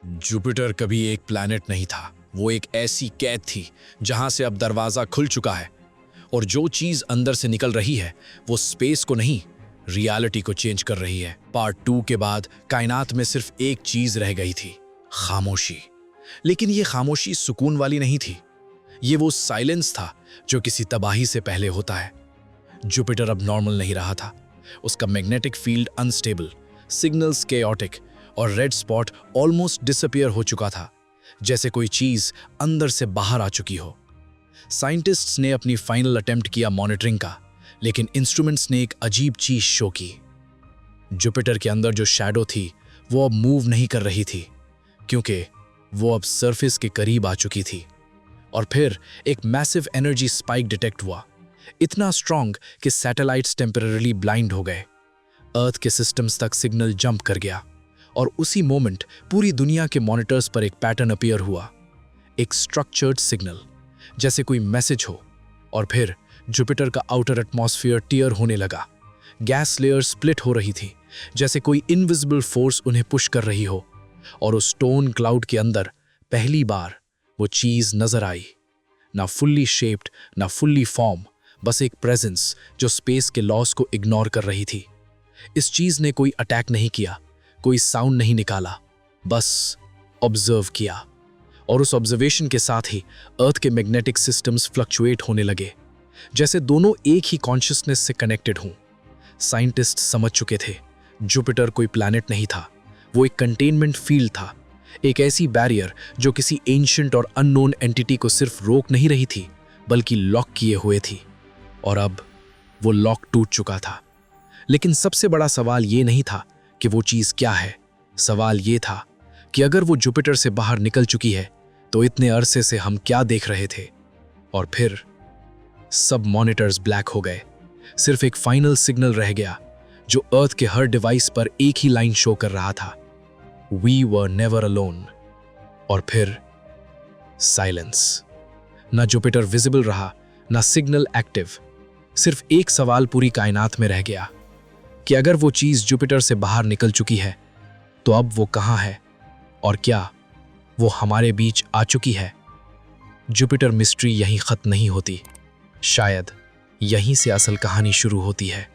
Jupiter कभी एक planet नहीं था, वो एक ऐसी कैद थी जहां से अब दरवाजा खुल चुका है और जो चीज अंदर से निकल रही है वो स्पेस को नहीं, रियलिटी को चेंज कर रही है। पार्ट 2 के बाद कायनात में सिर्फ एक चीज रह गई थी, खामोशी। लेकिन ये खामोशी सुकून वाली नहीं थी, ये वो साइलेंस था जो किसी तबाही से पहले होता है। जुपिटर अब नॉर्मल नहीं रहा था, उसका magnetic field unstable, signals chaotic और रेड स्पॉट ऑलमोस्ट डिसअपीयर हो चुका था, जैसे कोई चीज अंदर से बाहर आ चुकी हो। साइंटिस्ट्स ने अपनी फाइनल अटेम्प्ट किया मॉनिटरिंग का, लेकिन इंस्ट्रूमेंट्स ने एक अजीब चीज शो की। जुपिटर के अंदर जो शैडो थी वो अब मूव नहीं कर रही थी, क्योंकि वो अब सरफेस के करीब आ चुकी थी। और फिर एक मैसिव एनर्जी स्पाइक डिटेक्ट हुआ, इतना स्ट्रॉन्ग कि सैटेलाइट्स टेम्पररीली ब्लाइंड हो गए। अर्थ के सिस्टम्स तक सिग्नल जंप कर गया और उसी मोमेंट पूरी दुनिया के मॉनिटर्स पर एक पैटर्न अपीयर हुआ, एक स्ट्रक्चर्ड सिग्नल, जैसे कोई मैसेज हो। और फिर जुपिटर का आउटर एटमॉस्फेयर टियर होने लगा, गैस लेयर स्प्लिट हो रही थी, जैसे कोई इनविजिबल फोर्स उन्हें पुश कर रही हो। और उस स्टोन क्लाउड के अंदर पहली बार वो चीज नजर आई, ना फुल्ली शेप्ड ना फुल्ली फॉर्म, बस एक प्रेजेंस जो स्पेस के लॉस को इग्नोर कर रही थी। इस चीज ने कोई अटैक नहीं किया, कोई साउंड नहीं निकाला, बस ऑब्जर्व किया। और उस ऑब्जर्वेशन के साथ ही अर्थ के मैग्नेटिक सिस्टम्स फ्लक्चुएट होने लगे, जैसे दोनों एक ही कॉन्शियसनेस से कनेक्टेड हों। साइंटिस्ट समझ चुके थे, जुपिटर कोई प्लैनेट नहीं था, वो एक कंटेनमेंट फील्ड था, एक ऐसी बैरियर जो किसी एंशिएंट और अननोन एंटिटी को सिर्फ रोक नहीं रही थी, बल्कि लॉक किए हुए थी। और अब वो लॉक टूट चुका था। लेकिन सबसे बड़ा सवाल ये नहीं था कि वो चीज क्या है, सवाल ये था कि अगर वो जुपिटर से बाहर निकल चुकी है तो इतने अरसे से हम क्या देख रहे थे। और फिर सब मॉनिटर्स ब्लैक हो गए, सिर्फ एक फाइनल सिग्नल रह गया जो अर्थ के हर डिवाइस पर एक ही लाइन शो कर रहा था, वी वर नेवर अलोन। और फिर साइलेंस। ना जुपिटर विजिबल रहा, ना सिग्नल एक्टिव। सिर्फ एक सवाल पूरी कायनात में रह गया कि अगर वो चीज जुपिटर से बाहर निकल चुकी है तो अब वो कहाँ है, और क्या वो हमारे बीच आ चुकी है। जुपिटर मिस्ट्री यहीं खत्म नहीं होती, शायद यहीं से असल कहानी शुरू होती है।